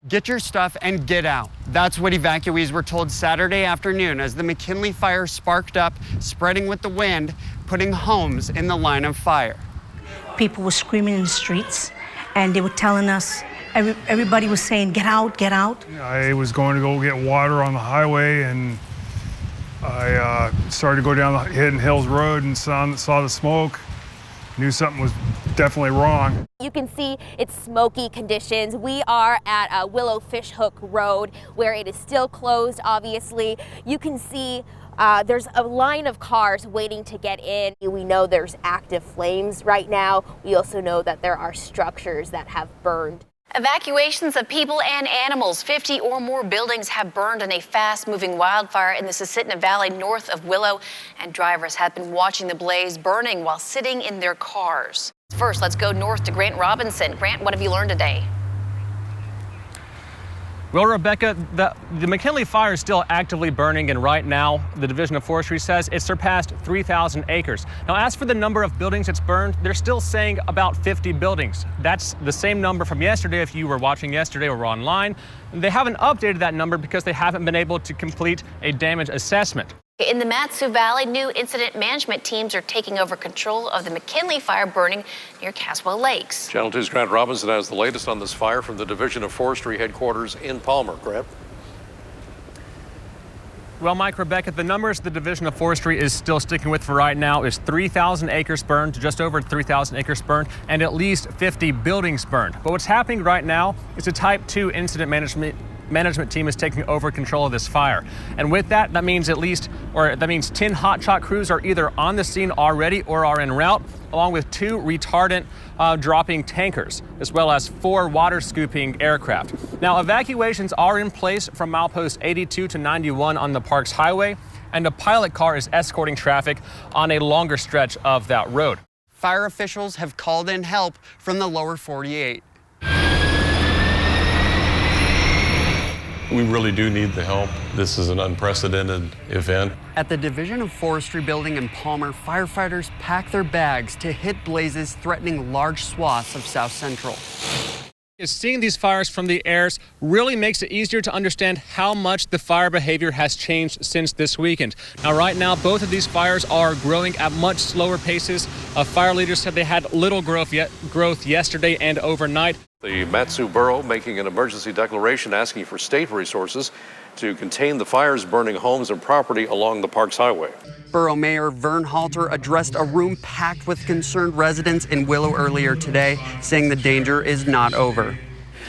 Get your stuff and get out. That's what evacuees were told Saturday afternoon as the McKinley fire sparked up, spreading with the wind, putting homes in the line of fire. People were screaming in the streets, and they were telling us, everybody was saying, get out, get out. I was going to go get water on the highway, and I started to go down the Hidden Hills Road and saw the smoke. Knew something was definitely wrong. You can see it's smoky conditions. We are at Willow Fishhook Road, where it is still closed, obviously. You can see there's a line of cars waiting to get in. We know there's active flames right now. We also know that there are structures that have burned. Evacuations of people and animals. 50 or more buildings have burned in a fast-moving wildfire in the Susitna Valley north of Willow, and drivers have been watching the blaze burning while sitting in their cars. First, let's go north to Grant Robinson. Grant, what have you learned today? Well, Rebecca, the McKinley fire is still actively burning, and right now the Division of Forestry says it surpassed 3,000 acres. Now, as for the number of buildings it's burned, they're still saying about 50 buildings. That's the same number from yesterday if you were watching yesterday or were online. They haven't updated that number because they haven't been able to complete a damage assessment. In the MATSU Valley, new incident management teams are taking over control of the McKinley fire burning near Caswell Lakes. Channel 2's Grant Robinson has the latest on this fire from the Division of Forestry headquarters in Palmer. Grant. Well, Mike, Rebecca, the numbers the Division of Forestry is still sticking with for right now is 3,000 acres burned, just over 3,000 acres burned, and at least 50 buildings burned. But what's happening right now is a Type 2 incident management team is taking over control of this fire. And with that, that means 10 hotshot crews are either on the scene already or are en route, along with 2 retardant dropping tankers, as well as 4 water scooping aircraft. Now, evacuations are in place from milepost 82 to 91 on the Parks Highway, and a pilot car is escorting traffic on a longer stretch of that road. Fire officials have called in help from the lower 48. We really do need the help. This is an unprecedented event. At the Division of Forestry building in Palmer, firefighters pack their bags to hit blazes threatening large swaths of South Central. Seeing these fires from the airs really makes it easier to understand how much the fire behavior has changed since this weekend. Now, right now, both of these fires are growing at much slower paces. Fire leaders said they had little growth yesterday and overnight. The MATSU Borough making an emergency declaration asking for state resources to contain the fires burning homes and property along the Parks Highway. Borough Mayor Vern Halter addressed a room packed with concerned residents in Willow earlier today, saying the danger is not over.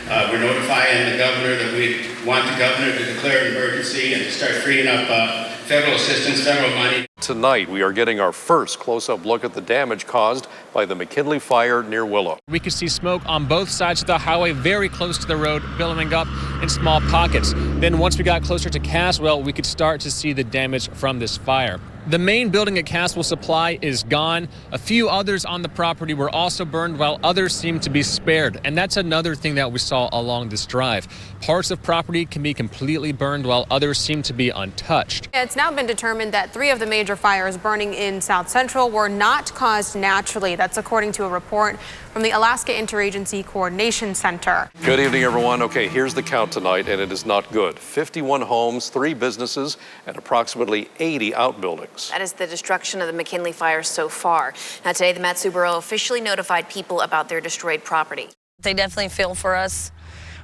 We're notifying the governor that we want the governor to declare an emergency and to start freeing up federal assistance, federal money. Tonight, we are getting our first close-up look at the damage caused by the McKinley fire near Willow. We could see smoke on both sides of the highway, very close to the road, billowing up in small pockets. Then once we got closer to Caswell, we could start to see the damage from this fire. The main building at Caswell Supply is gone. A few others on the property were also burned, while others seem to be spared. And that's another thing that we saw along this drive. Parts of property can be completely burned, while others seem to be untouched. It's now been determined that 3 of the major fires burning in South Central were not caused naturally. That's according to a report from the Alaska Interagency Coordination Center. Good evening, everyone. Okay, here's the count tonight, and it is not good. 51 homes, 3 businesses, and approximately 80 outbuildings. That is the destruction of the McKinley fire so far. Now, today, the MATSU Borough officially notified people about their destroyed property. They definitely feel for us.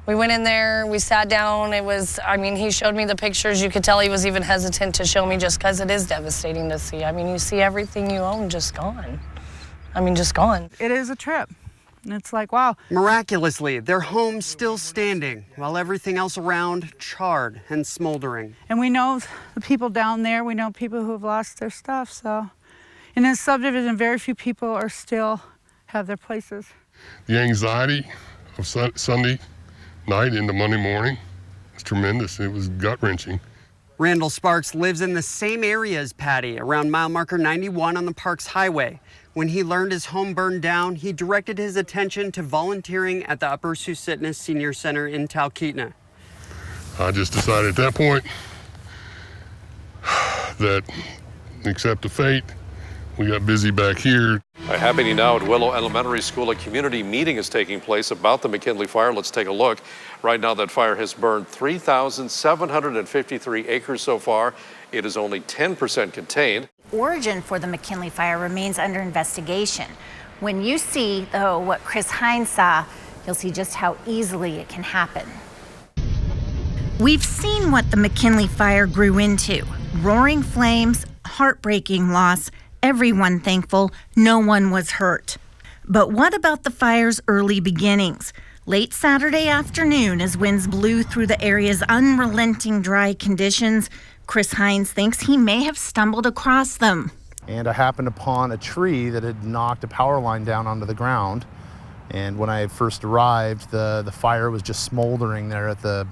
We went in there, we sat down. He showed me the pictures. You could tell he was even hesitant to show me just because it is devastating to see. You see everything you own just gone. Just gone. It is a trip. And it's like, wow. Miraculously, their home's still standing, while everything else around charred and smoldering. And we know the people down there, we know people who have lost their stuff, so. In this subdivision, very few people are still have their places. The anxiety of Sunday night into Monday morning was tremendous. It was gut-wrenching. Randall Sparks lives in the same area as Patty, around mile marker 91 on the Parks Highway. When he learned his home burned down, he directed his attention to volunteering at the Upper Susitna Senior Center in Talkeetna. I just decided at that point that accept the fate, We got busy back here. Happening now at Willow Elementary School, a community meeting is taking place about the McKinley fire. Let's take a look. Right now, that fire has burned 3,753 acres so far. It is only 10% contained. Origin for the McKinley fire remains under investigation. When you see, though, what Chris HINES saw, you'll see just how easily it can happen. We've seen what the McKinley fire grew into. Roaring flames, heartbreaking loss, everyone thankful no one was hurt. But what about the fire's early beginnings? Late Saturday afternoon, as winds blew through the area's unrelenting dry conditions, Chris HINES thinks he may have stumbled across them. And I happened upon a tree that had knocked a power line down onto the ground. And when I first arrived, the fire was just smoldering there at the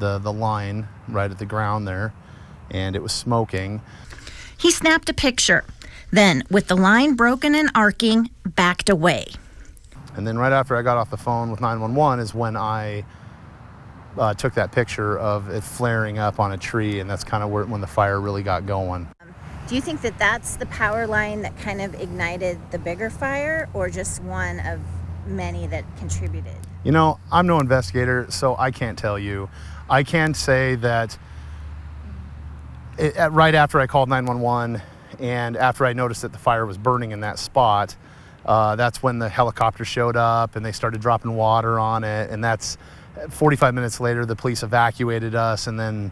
line, right at the ground there, and it was smoking. He snapped a picture. Then, with the line broken and arcing, backed away. And then right after I got off the phone with 911 is when I took that picture of it flaring up on a tree, and that's kind of when the fire really got going. Do you think that that's the power line that kind of ignited the bigger fire, or just one of many that contributed? You know, I'm no investigator, so I can't tell you. I can say that right after I called 911 and after I noticed that the fire was burning in that spot, that's when the helicopter showed up and they started dropping water on it, and that's 45 minutes later the police evacuated us, and then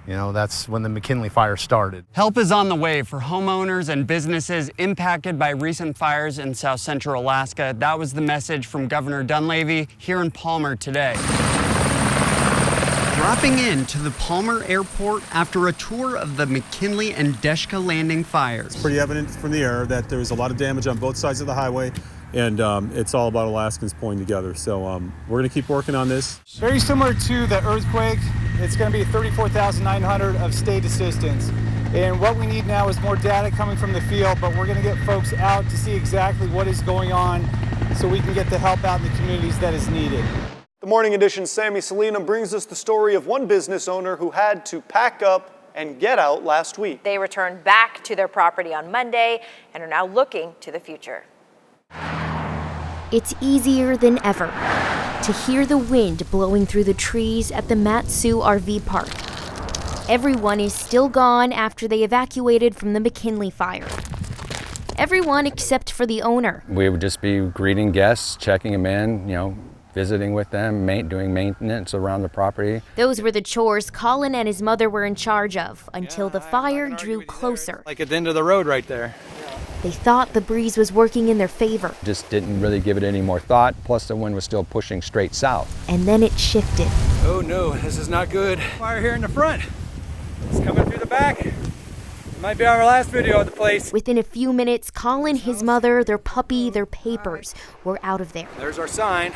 that's when the McKinley fire started. Help is on the way for homeowners and businesses impacted by recent fires in South Central Alaska. That was the message from Governor Dunleavy here in Palmer today. Dropping into the Palmer Airport after a tour of the McKinley and Deshka Landing fires. It's pretty evident from the air that there was a lot of damage on both sides of the highway, and it's all about Alaskans pulling together. So we're going to keep working on this. Very similar to the earthquake, it's going to be 34,900 of state assistance. And what we need now is more data coming from the field, but we're going to get folks out to see exactly what is going on so we can get the help out in the communities that is needed. The Morning Edition's Sammy Selena brings us the story of one business owner who had to pack up and get out last week. They returned back to their property on Monday and are now looking to the future. It's easier than ever to hear the wind blowing through the trees at the MATSU RV park. Everyone is still gone after they evacuated from the McKinley fire. Everyone except for the owner. We would just be greeting guests, checking them in, visiting with them, doing maintenance around the property. Those were the chores Colin and his mother were in charge of until the fire drew closer. Like at the end of the road right there. They thought the breeze was working in their favor. Just didn't really give it any more thought, plus the wind was still pushing straight south. And then it shifted. Oh no, this is not good. Fire here in the front. It's coming through the back. It might be our last video of the place. Within a few minutes, Colin, his mother, their puppy, their papers were out of there. There's our sign.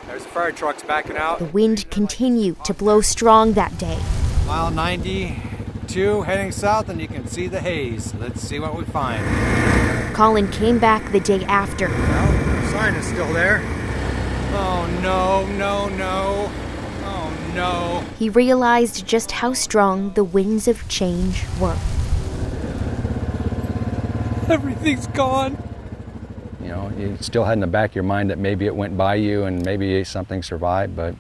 There's the fire trucks backing out. The wind continued to blow strong that day. Mile 92 heading south, and you can see the haze. Let's see what we find. Colin came back the day after. Well, the sign is still there. Oh no, no, no. Oh no. He realized just how strong the winds of change were. Everything's gone. You still had in the back of your mind that maybe it went by you and maybe something survived, but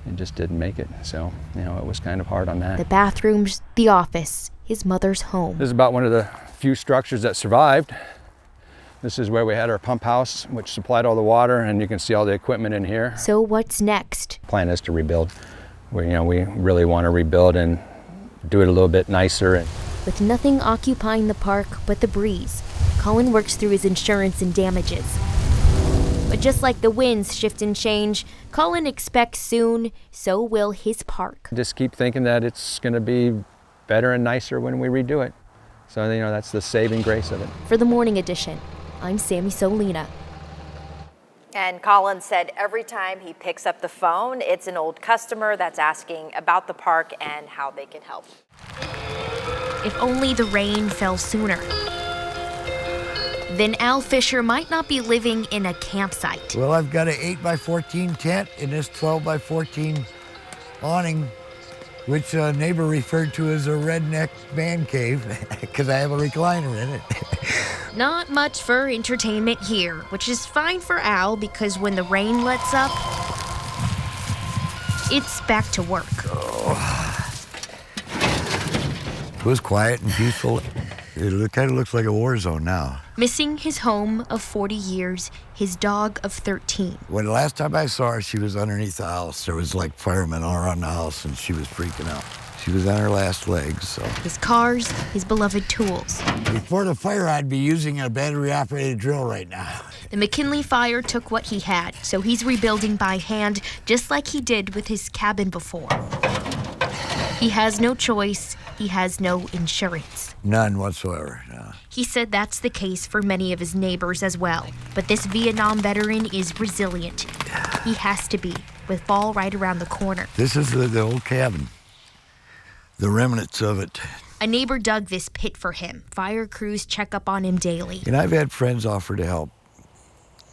it just didn't make it. So, it was kind of hard on that. The bathrooms, the office, his mother's home. This is about one of the few structures that survived. This is where we had our pump house, which supplied all the water, and you can see all the equipment in here. So what's next? Plan is to rebuild. We really want to rebuild and do it a little bit nicer. With nothing occupying the park but the breeze, Colin works through his insurance and damages. But just like the winds shift and change, Colin expects soon, so will his park. Just keep thinking that it's going to be better and nicer when we redo it. So, that's the saving grace of it. For the Morning Edition, I'm Sammy Selena. And Colin said every time he picks up the phone, it's an old customer that's asking about the park and how they can help. If only the rain fell sooner. Then Al Fisher might not be living in a campsite. Well, I've got an 8x14 tent in this 12x14 awning, which a neighbor referred to as a redneck man cave because I have a recliner in it. Not much for entertainment here, which is fine for Al because when the rain lets up, it's back to work. It was quiet and peaceful. It kind of looks like a war zone now. Missing his home of 40 years, his dog of 13. When the last time I saw her, she was underneath the house. There was like firemen all around the house, and she was freaking out. She was on her last legs, so. His cars, his beloved tools. Before the fire, I'd be using a battery-operated drill right now. The McKinley fire took what he had, so he's rebuilding by hand, just like he did with his cabin before. He has no choice. He has no insurance. None whatsoever, no. He said that's the case for many of his neighbors as well. But this Vietnam veteran is resilient. He has to be, with fall right around the corner. This is the old cabin, the remnants of it. A neighbor dug this pit for him. Fire crews check up on him daily. And I've had friends offer to help.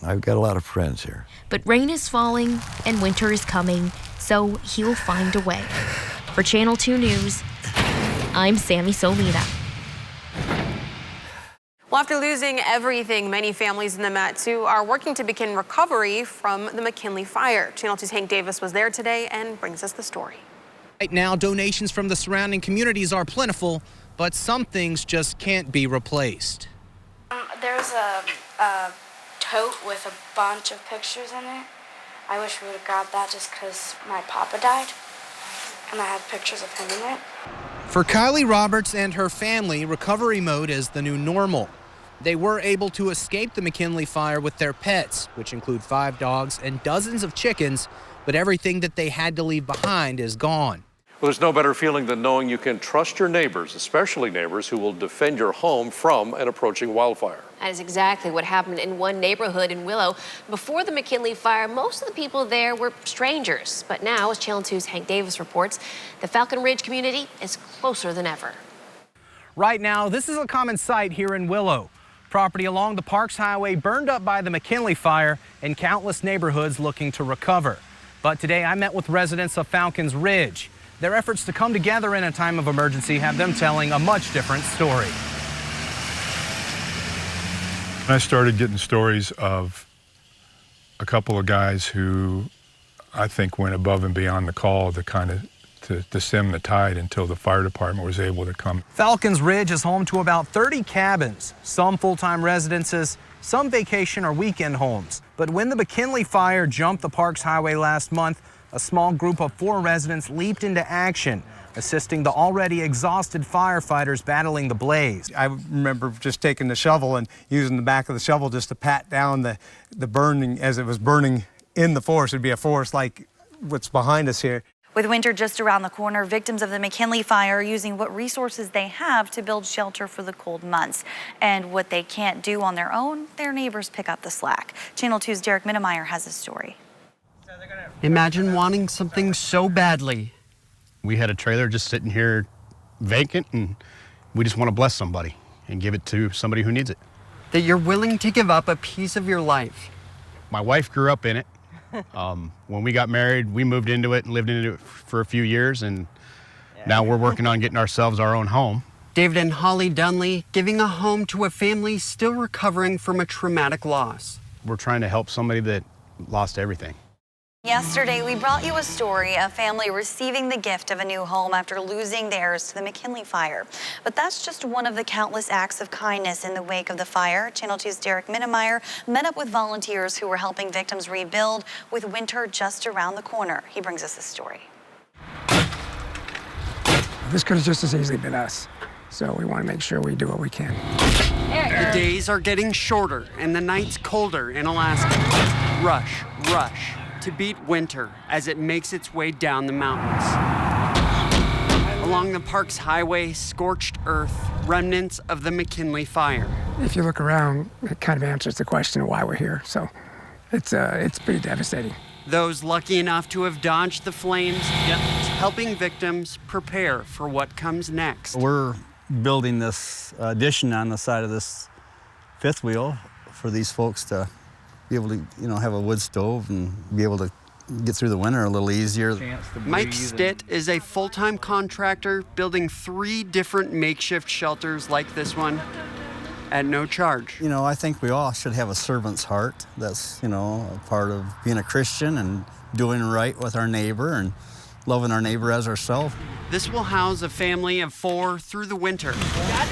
I've got a lot of friends here. But rain is falling and winter is coming, so he'll find a way. For Channel 2 News, I'm Sammy Solina. Well, after losing everything, many families in the MATSU are working to begin recovery from the McKinley fire. Channel 2's Hank Davis was there today and brings us the story. Right now, donations from the surrounding communities are plentiful, but some things just can't be replaced. There's a tote with a bunch of pictures in it. I wish we would have grabbed that just because my papa died, and I have pictures of him in it. For KYLIE Roberts and her family, recovery mode is the new normal. They were able to escape the McKinley fire with their pets, which include 5 dogs and dozens of chickens, but everything that they had to leave behind is gone. Well, there's no better feeling than knowing you can trust your neighbors, especially neighbors who will defend your home from an approaching wildfire. That is exactly what happened in one neighborhood in Willow. Before the McKinley fire, most of the people there were strangers. But now, as Channel 2's Hank Davis reports, the Falcon Ridge community is closer than ever. Right now, this is a common sight here in Willow. Property along the Parks Highway burned up by the McKinley fire and countless neighborhoods looking to recover. But today I met with residents of Falcons Ridge. Their efforts to come together in a time of emergency have them telling a much different story. I started getting stories of a couple of guys who I think went above and beyond the call to stem the tide until the fire department was able to come. Falcons Ridge is home to about 30 cabins, some full-time residences, some vacation or weekend homes. But when the McKinley fire jumped the Parks Highway last month, a small group of 4 residents leaped into action, assisting the already exhausted firefighters battling the blaze. I remember just taking the shovel and using the back of the shovel just to pat down the burning as it was burning in the forest. It'd be a forest like what's behind us here. With winter just around the corner, victims of the McKinley fire are using what resources they have to build shelter for the cold months. And what they can't do on their own, their neighbors pick up the slack. Channel 2's Derek Minnemeyer has a story. Imagine wanting something so badly. We had a trailer just sitting here vacant, and we just want to bless somebody and give it to somebody who needs it. That you're willing to give up a piece of your life. My wife grew up in it. When we got married, we moved into it and lived in it for a few years, and now we're working on getting ourselves our own home. David and Holly Dunley giving a home to a family still recovering from a traumatic loss. We're trying to help somebody that lost everything. Yesterday, we brought you a story, a family receiving the gift of a new home after losing theirs to the McKinley fire. But that's just one of the countless acts of kindness in the wake of the fire. Channel 2's Derek Minnemeyer met up with volunteers who were helping victims rebuild with winter just around the corner. He brings us this story. This could have just as easily been us. So we want to make sure we do what we can. The days are getting shorter and the nights colder in Alaska. Rush, rush to beat winter as it makes its way down the mountains. Along the Parks Highway, scorched earth, remnants of the McKinley fire. If you look around, it kind of answers the question of why we're here. So it's pretty devastating. Those lucky enough to have dodged the flames, helping victims prepare for what comes next. We're building this addition on the side of this fifth wheel for these folks to be able to, have a wood stove and be able to get through the winter a little easier. Mike Stitt is a full-time contractor building 3 different makeshift shelters like this one at no charge. You know, I think we all should have a servant's heart. That's, you know, a part of being a Christian and doing right with our neighbor and loving our neighbor as ourselves. This will house a family of 4 through the winter.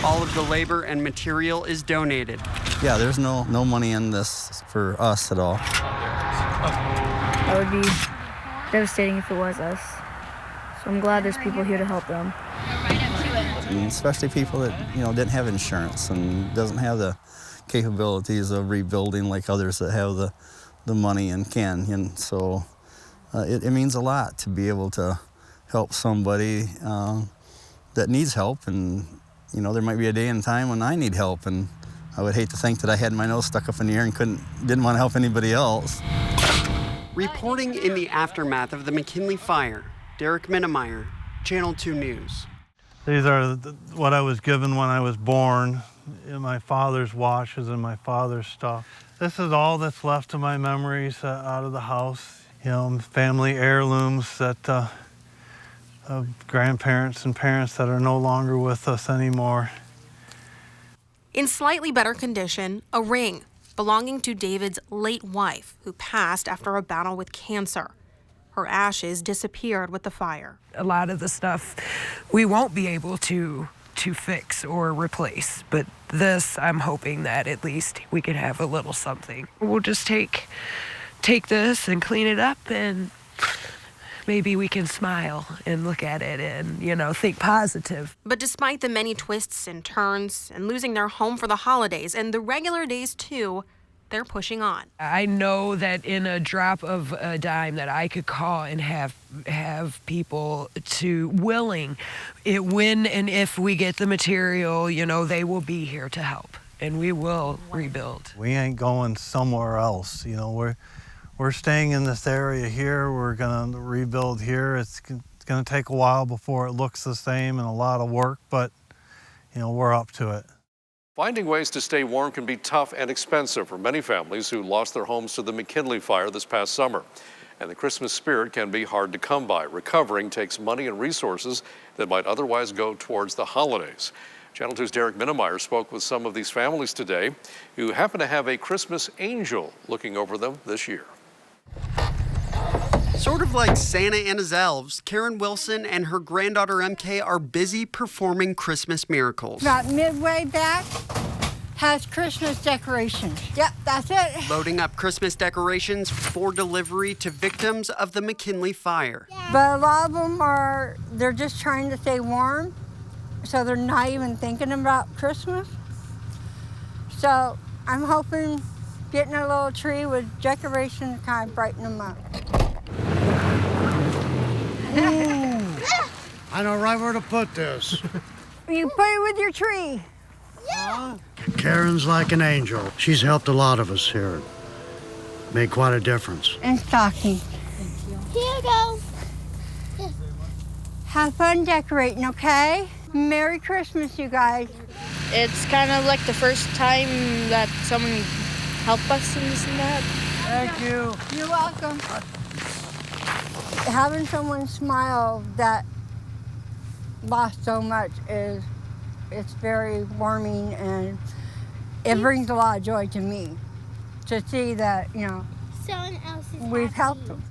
All of the labor and material is donated. Yeah, there's no money in this for us at all. That would be devastating if it was us. So I'm glad there's people here to help them. And especially people that, you know, didn't have insurance and doesn't have the capabilities of rebuilding like others that have the money and can. And so it means a lot to be able to help somebody that needs help. And, you know, there might be a day and time when I need help, and I would hate to think that I had my nose stuck up in the air and didn't want to help anybody else. Reporting in the aftermath of the McKinley fire, Derek Minnemeyer, Channel 2 News. These are what I was given when I was born, in my father's watches and my father's stuff. This is all that's left of my memories out of the house. You know, family heirlooms that of grandparents and parents that are no longer with us anymore. In slightly better condition, a ring belonging to David's late wife, who passed after a battle with cancer. Her ashes disappeared with the fire. A lot of the stuff we won't be able to fix or replace, but this, I'm hoping that at least we could have a little something. We'll just take this and clean it up, and maybe we can smile and look at it and, you know, think positive. But despite the many twists and turns and losing their home for the holidays and the regular days too, they're pushing on. I know that in a drop of a dime that I could call and have people willing, when and if we get the material, you know, they will be here to help, and we will rebuild. We ain't going somewhere else. You know, we're staying in this area here. We're gonna rebuild here. It's gonna take a while before it looks the same and a lot of work, but, you know, we're up to it. Finding ways to stay warm can be tough and expensive for many families who lost their homes to the McKinley fire this past summer. And the Christmas spirit can be hard to come by. Recovering takes money and resources that might otherwise go towards the holidays. Channel 2's Derek Minnemeyer spoke with some of these families today who happen to have a Christmas angel looking over them this year. Sort of like Santa and his elves, Karen Wilson and her granddaughter MK are busy performing Christmas miracles. About midway back has Christmas decorations. Yep, that's it. Loading up Christmas decorations for delivery to victims of the McKinley fire. But a lot of them they're just trying to stay warm, so they're not even thinking about Christmas. So I'm hoping getting a little tree with decorations kind of brighten them up. I know right where to put this. You put it with your tree. Yeah. Karen's like an angel. She's helped a lot of us here. Made quite a difference. And stocking. Here you go. Have fun decorating, okay? Merry Christmas, you guys. It's kind of like the first time that someone helped us and this and that. Thank you. You're welcome. Having someone smile that lost so much it's very warming, and it brings a lot of joy to me to see that, you know, we've helped them.